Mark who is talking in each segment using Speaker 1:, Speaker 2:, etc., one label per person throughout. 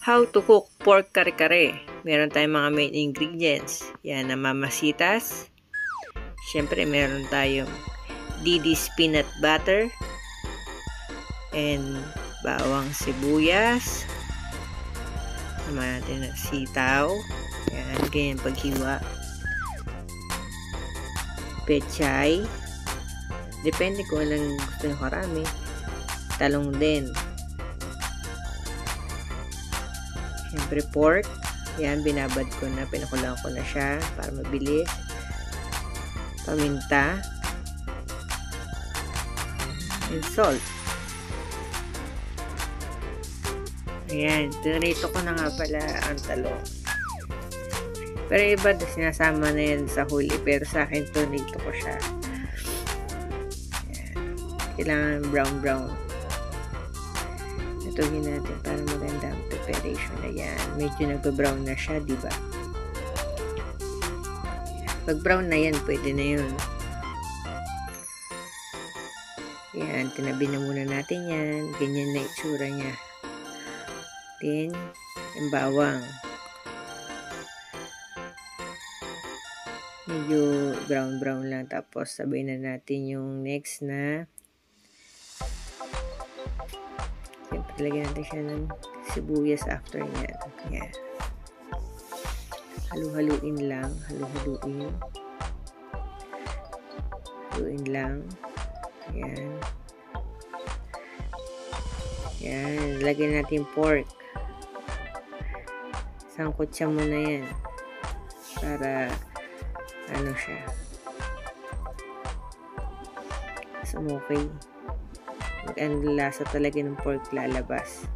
Speaker 1: How to cook pork kare-kare. Meron tayong mga main ingredients. Yan ang mamasitas. Siyempre, meron tayong Didi's peanut butter and bawang sibuyas. Naman natin ng sitaw. Yan, ganyan paghiwa. Pechay. Depende kung anong gusto nyo karami. Talong din. Siyempre pork. Yan, binabad ko na. Pinakulang ko na siya para mabilis. Paminta. And salt. Ayan. Pinarito ko na nga pala ang talong. Pero iba, sinasama na yan sa huli. Pero sa akin, pinarito ko siya. Ayan. Kailangan brown-brown. Itugin natin para maganda ang preparation na yan. Medyo nagpa-brown na siya, diba? Pag brown na yan, pwede na yun. Yan, tinabi na muna natin yan. Ganyan na itsura niya. Then, yung bawang. Medyo brown-brown lang. Tapos, sabay na natin yung next na lagyan natin siya ng sibuyas after yan. Yan. Halu-haluin lang. Halu-haluin. Haluin lang. Yan. Yan. Lagyan natin pork. Sangkot siya muna yan. Para ano siya. Sumukay. Ang lasa talaga ng pork lalabas.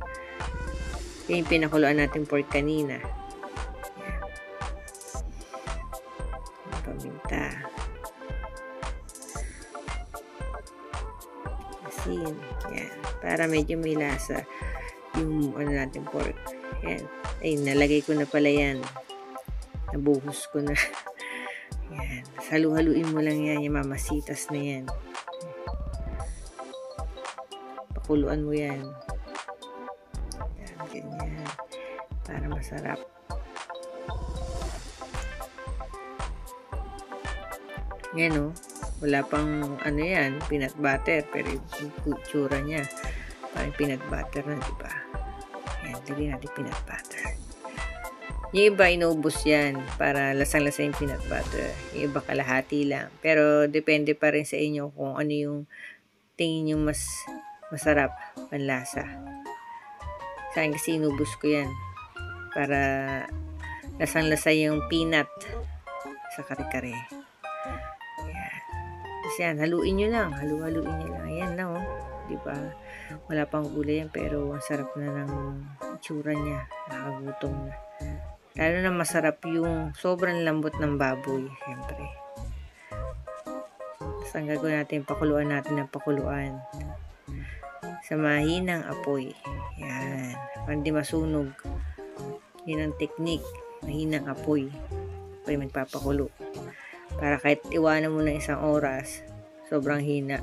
Speaker 1: Yan yung pinakuluan natin pork kanina. Yan. Paminta. Asin. Yan. Para medyo may lasa yung ano natin pork. Yan. Ay, nalagay ko na pala yan. Nabuhos ko na. Yan. Halu-haluin mo lang yan. Yung mamasitas na yan. Pakuluan mo yan. Yan, ganyan. Para masarap. Yan o. Wala pang ano yan, peanut butter. Pero yung tsura niya. Parang peanut butter na, diba? Yan, lagyan natin peanut butter. Yung iba, inubos yan. Para lasang-lasa yung peanut butter. Yung iba, kalahati lang. Pero, depende pa rin sa inyo kung ano yung tingin nyo mas masarap, panlasa. Sa akin kasi inubos ko yan. Para lasang-lasa yung peanut sa kare-kare. Ayan. Kasi yan, haluin nyo lang. Halu-haluin nyo lang. Ayan na oh. Diba? Wala pang gulay yan pero ang sarap na ng itsura niya. Nakagutom na. Lalo na masarap yung sobrang lambot ng baboy. Siyempre. Tapos ang gagawin natin, pakuluan natin ng pakuluan. Sa mahinang apoy. Yan. Para di masunog. Yan ang technique. Mahinang apoy. Apoy magpapakulo. Para kahit iwanan mo na isang oras, sobrang hina.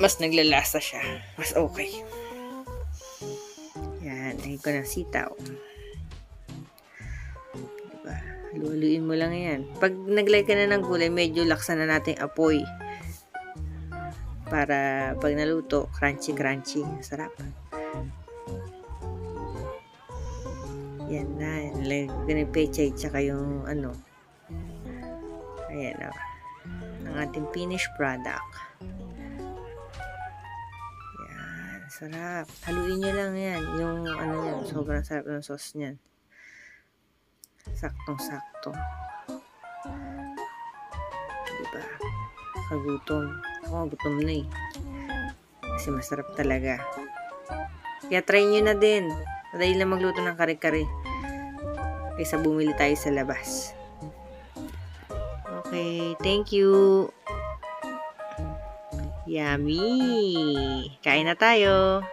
Speaker 1: Mas naglalasa siya. Mas okay. Yan. Lagyan ko ng sitaw. Diba? Haluin mo lang yan. Pag naglagay ka na ng gulay, medyo laksan na natin apoy. Para pag naluto, crunchy. Sarap. Yan na. Lagyan ng pechay tsaka yung ano. Ayan o. Ang ating finished product. Yan. Sarap. Haluin nyo lang yan. Yung ano yan. Sobrang sarap ng sauce niyan. Saktong-sakto. Diba? Kagutom. Ako, gutom na eh. Kasi masarap talaga. Kaya try nyo na din. Madali lang magluto ng kare-kare. Kaysa bumili tayo sa labas. Okay, thank you. Yummy! Kain na tayo.